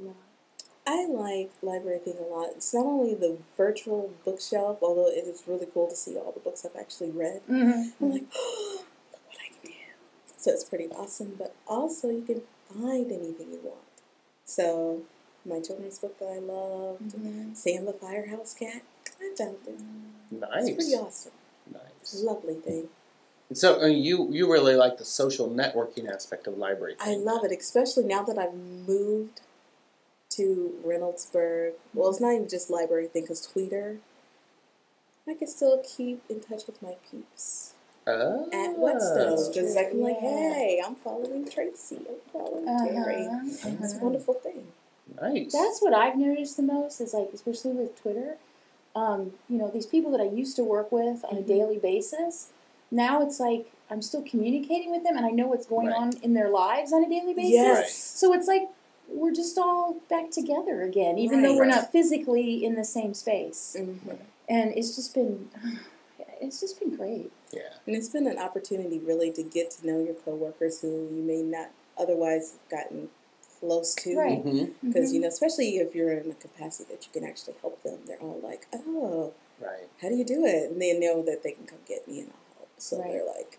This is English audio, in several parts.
lot. I like Library Thing a lot. It's not only the virtual bookshelf, although it is really cool to see all the books I've actually read. Mm-hmm. I'm like, oh, look what I can do. So it's pretty awesome, but also you can find anything you want. So my children's book that I loved, Sam the Firehouse Cat, I found it. Nice. It's pretty awesome. Nice. Lovely thing. So you really like the social networking aspect of Library Thing. I love it, especially now that I've moved to Reynoldsburg. Well, it's not even just Library Thing, because Twitter. I can still keep in touch with my peeps at Whetstone, because I can like, hey, I'm following Tracy, I'm following Terry. It's a wonderful thing. Nice. That's what I've noticed the most is, like, especially with Twitter, you know, these people that I used to work with on a daily basis, now it's like I'm still communicating with them and I know what's going on in their lives on a daily basis. Yes. So it's like we're just all back together again, even though we're not physically in the same space. And it's just been great. Yeah. And it's been an opportunity really to get to know your coworkers who you may not otherwise have gotten close to. Right. Because, you know, especially if you're in a capacity that you can actually help them, they're all like, oh, how do you do it? And they know that they can come get me and I'll help. So they're like,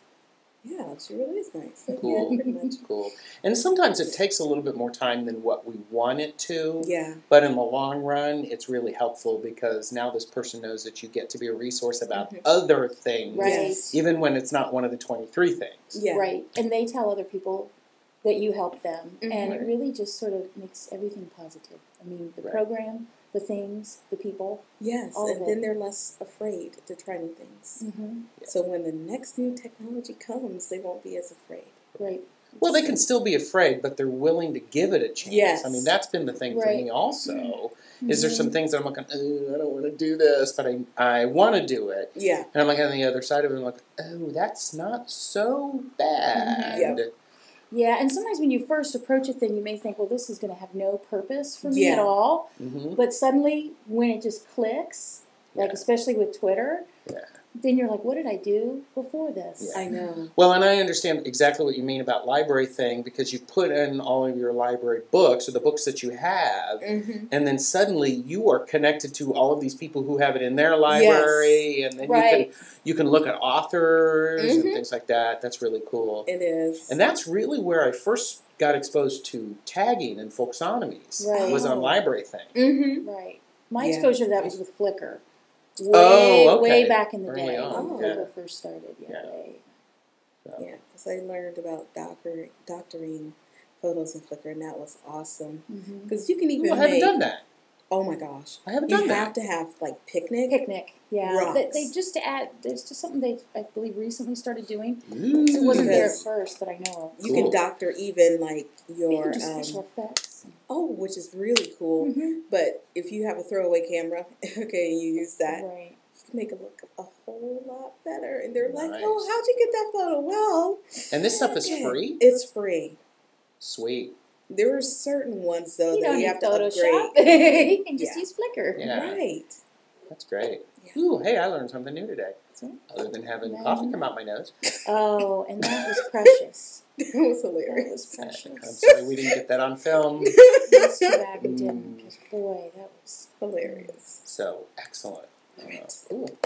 yeah, she really is nice. So, cool. Yeah, pretty much. Cool. And sometimes it takes a little bit more time than what we want it to. Yeah. But in the long run, it's really helpful because now this person knows that you get to be a resource about other things. Right. Even when it's not one of the 23 things. Yeah. Right. And they tell other people that you help them. And it really just sort of makes everything positive. I mean, the program, the things, the people. Yes, and then they're less afraid to try new things. So when the next new technology comes, they won't be as afraid. Right. Well, they can still be afraid, but they're willing to give it a chance. Yes. I mean, that's been the thing for me also. Is there some things that I'm like, oh, I don't want to do this, but I want to do it. Yeah. And I'm like on the other side of it, I'm like, oh, that's not so bad. Yeah, and sometimes when you first approach a thing, you may think, well, this is going to have no purpose for me at all. But suddenly, when it just clicks, like especially with Twitter, then you're like, what did I do before this? I know. Well, and I understand exactly what you mean about Library Thing because you put in all of your library books or the books that you have, and then suddenly you are connected to all of these people who have it in their library, and then you can look at authors and things like that. That's really cool. It is. And that's really where I first got exposed to tagging and folksonomies was on Library Thing. Right. My exposure to that was with Flickr. Way back in the day when Flickr first started. Yeah, because I learned about doctoring photos in Flickr, and that was awesome. Because you can even I haven't done that. Oh my gosh. I haven't done that. You have to have, like, Picnic. Yeah. They just there's just something they, I believe, recently started doing. It wasn't there at first, but I know. You can doctor even, like, your... special effects. Oh, which is really cool. But if you have a throwaway camera, okay, you use that, you can make it look a whole lot better. And they're like, oh, how'd you get that photo? Well... And this stuff is free? It's free. Sweet. There are certain ones, though, you that you have to Photoshop. upgrade. You can just use Flickr. Right. That's great. Ooh, hey, I learned something new today. Other than having coffee come out my nose. Oh, and that was precious. It was hilarious. That was precious. I'm sorry we didn't get that on film. It's too bad we didn't, because boy, that was hilarious. So, excellent. All right. Cool.